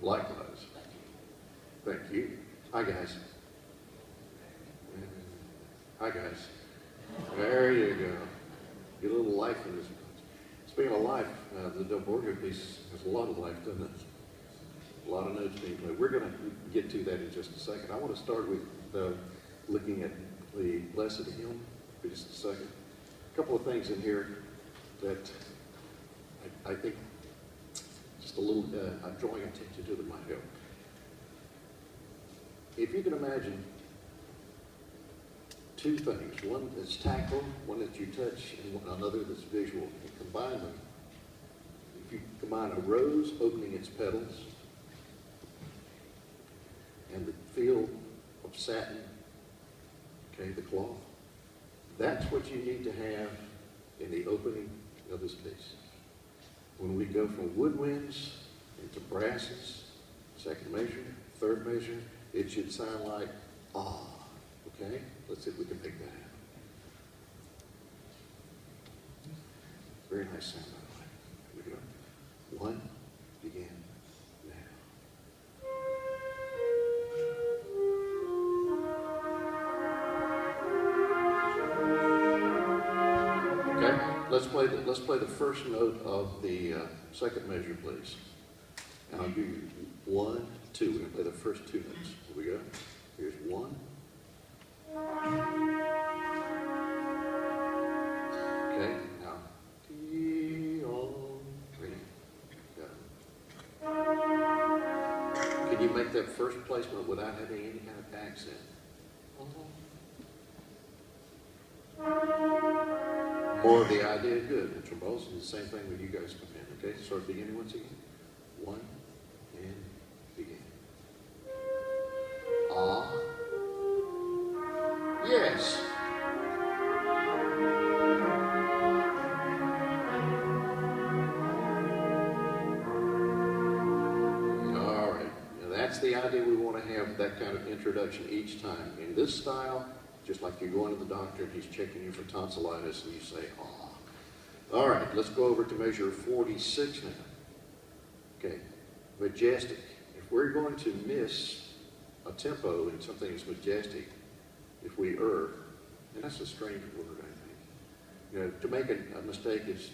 Likewise. Thank you. Hi, guys. Hi, guys. There you go. Get a little life in this. Speaking of life, the Del Borgo piece has a lot of life, doesn't it? A lot of notes being played. We're going to get to that in just a second. I want to start with looking at the Blessed Hymn for just a second. A couple of things in here that I think just a little, I'm drawing attention to that might help. If you can imagine two things, one that's tactile, one that you touch, and another that's visual, and combine them. If you combine a rose opening its petals and the feel of satin, okay, the cloth, that's what you need to have in the opening of this piece. When we go from woodwinds into brasses, second measure, third measure, it should sound like, ah, okay? Let's see if we can pick that out. Very nice sound, by the way. Here we go. One, begin, now. Okay, let's play the first note of the second measure, please. And I'll give you 1, 2. We're going to play the first two notes. Here we go. Here's 1. Okay, now. Can you make that first placement without having any kind of accent? More of the idea, good. The trombones do the same thing when you guys come in. Okay, start beginning once again. 1 and begin. Ah. Yes. All right. Now that's the idea. We want to have that kind of introduction each time. In this style, just like you're going to the doctor and he's checking you for tonsillitis and you say, ah. All right, let's go over to measure 46 now. Okay, majestic. If we're going to miss a tempo in something that's majestic, if we err, and that's a strange word, I think. You know, to make a mistake is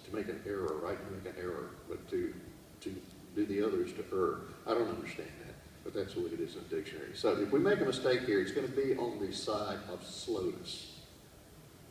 to make an error, right? To make an error, but to do the other is to err. I don't understand that, but that's the way it is in the dictionary. So if we make a mistake here, it's going to be on the side of slowness.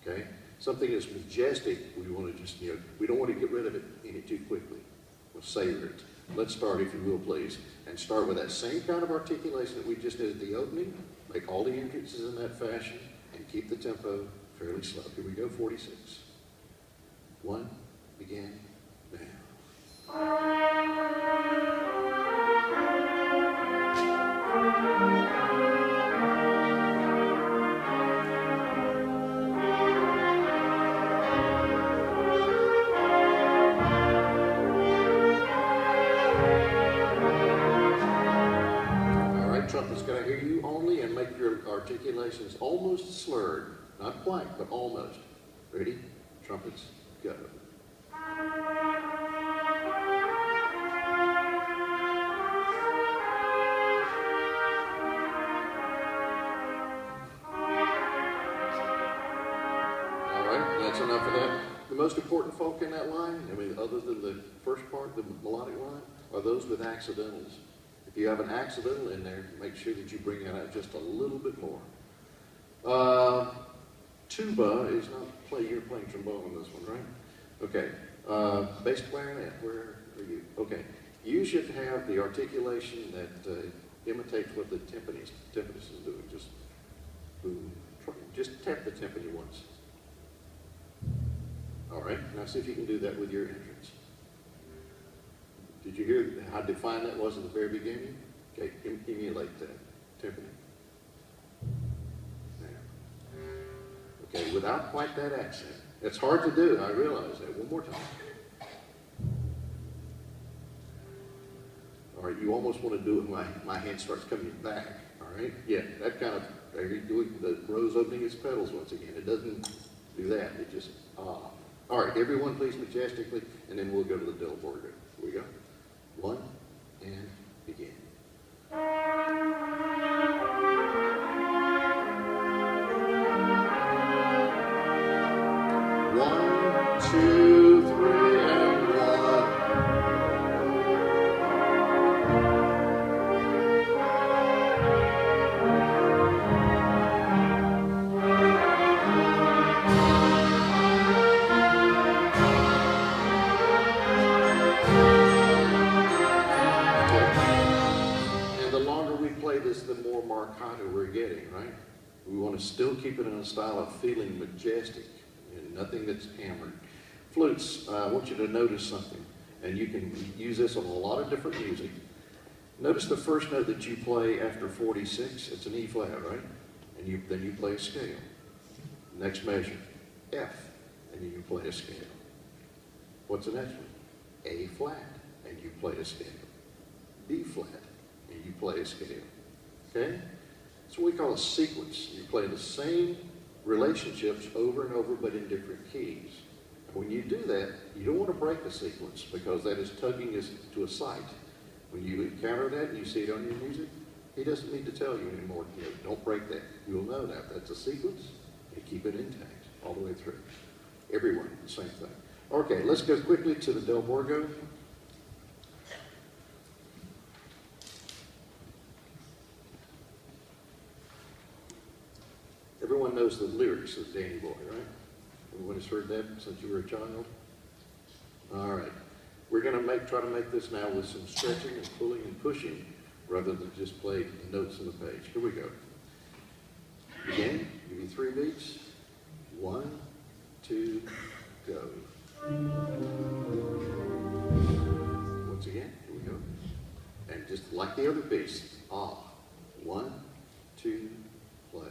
Okay? Something that's majestic, we want to just, we don't want to get rid of it any too quickly. We'll savor it. Let's start, if you will, please, and start with that same kind of articulation that we just did at the opening. Make all the entrances in that fashion and keep the tempo fairly slow. Here we go, 46. 1, begin, now. Trumpet's going to hear you only and make your articulations almost slurred. Not quite, but almost. Ready? Trumpets, go. All right, that's enough of that. The most important folk in that line, I mean, other than the first part, the melodic line, are those with accidentals. If you have an accidental in there, make sure that you bring that out just a little bit more. Tuba is not you're playing trombone on this one, right? Okay. Bass clarinet, where are you? Okay. You should have the articulation that imitates what the timpanist is doing. Just boom. Just tap the timpani once. All right. Now see if you can do that with your entrance. Did you hear how defined that was at the very beginning? Okay, emulate that timpani. There. Okay, without quite that accent. It's hard to do, I realize that. One more time. All right, you almost want to do it when my hand starts coming back. All right? Yeah, that kind of, there you do it, the rose opening its petals once again. It doesn't do that. It just, ah. All right, everyone please majestically, and then we'll go to the Del Borgo. Here we go. 1, and begin. 1, 2, 3, and 1. And the longer we play this, the more marcato we're getting, right? We want to still keep it in a style of feeling majestic and nothing that's hammered. Flutes, I want you to notice something, and you can use this on a lot of different music. Notice the first note that you play after 46, it's an E flat, right? And then you play a scale. Next measure, F, and you play a scale. What's the next one? A flat, and you play a scale. B flat, and you play a scale. Okay? That's what we call a sequence. You play the same relationships over and over, but in different keys. When you do that, you don't want to break the sequence because that is tugging us to a sight. When you encounter that and you see it on your music, he doesn't need to tell you anymore. You know, don't break that. You'll know that. That's a sequence, and keep it intact all the way through. Everyone, the same thing. Okay, let's go quickly to the Del Borgo. Everyone knows the lyrics of Danny Boy, right? Everyone has heard that since you were a child? All right. We're going to try to make this now with some stretching and pulling and pushing rather than just play the notes on the page. Here we go. Begin. Give you 3 beats. 1, 2, go. Once again, here we go. And just like the other piece. 1, 2, play.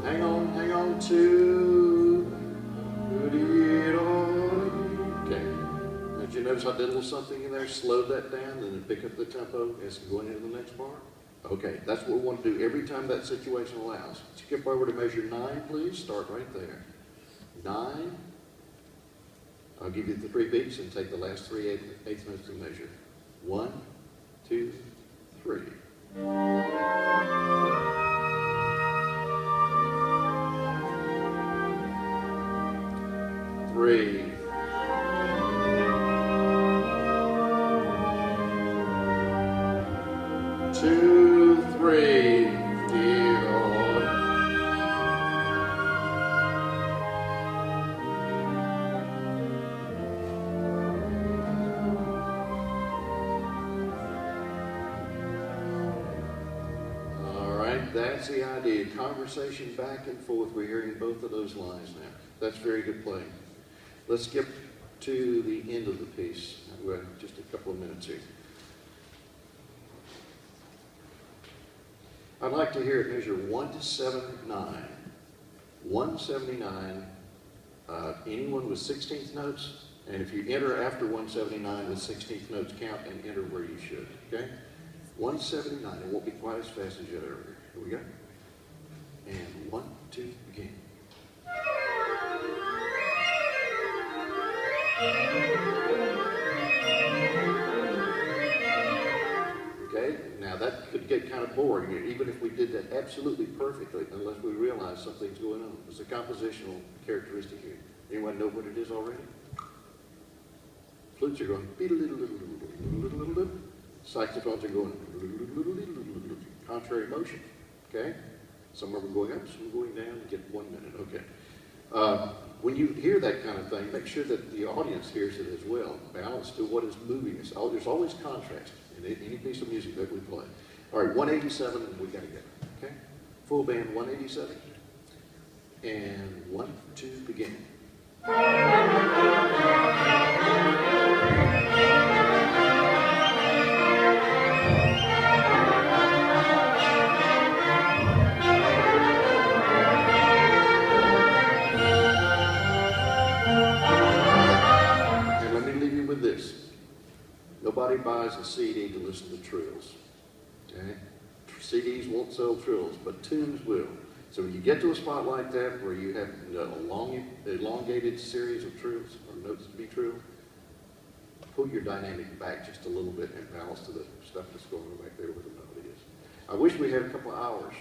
Hang on to. Okay. Did you notice I did a little something in there? Slowed that down and then pick up the tempo as going into the next bar? Okay, that's what we want to do every time that situation allows. Skip over to measure 9, please. Start right there. 9. I'll give you the 3 beats and take the last 3 eighth notes to measure. 1, 2, 3. 3. 2, 3. All right, that's the idea. Conversation back and forth. We're hearing both of those lines now. That's very good playing. Let's skip to the end of the piece. We have just a couple of minutes here. I'd like to hear it measure 1 to 79. 179, anyone with 16th notes, and if you enter after 179 with 16th notes, count and enter where you should, okay? 179, it won't be quite as fast as you had earlier. Here we go. And 1, 2, begin. Okay, now that could get kind of boring, even if we did that absolutely perfectly, unless we realize something's going on. There's a compositional characteristic here. Anyone know what it is already? Flutes are going, saxophones are going, contrary motion, okay? Some of them going up, some going down, get 1 minute, okay. When you hear that kind of thing, make sure that the audience hears it as well. Balance to what is moving us. There's always contrast in any piece of music that we play. All right, 187, and we got to get it, okay? Full band 187. And 1, 2, begin. Nobody buys a CD to listen to trills. Okay? CDs won't sell trills, but tunes will. So when you get to a spot like that where you have a elongated series of trills or notes to be trilled, pull your dynamic back just a little bit and balance to the stuff that's going on back there where the melody is. I wish we had a couple of hours.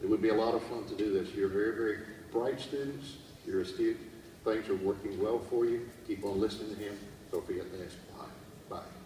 It would be a lot of fun to do this. You're very, very bright students. You're astute. Things are working well for you. Keep on listening to him. Don't forget to ask why. Bye.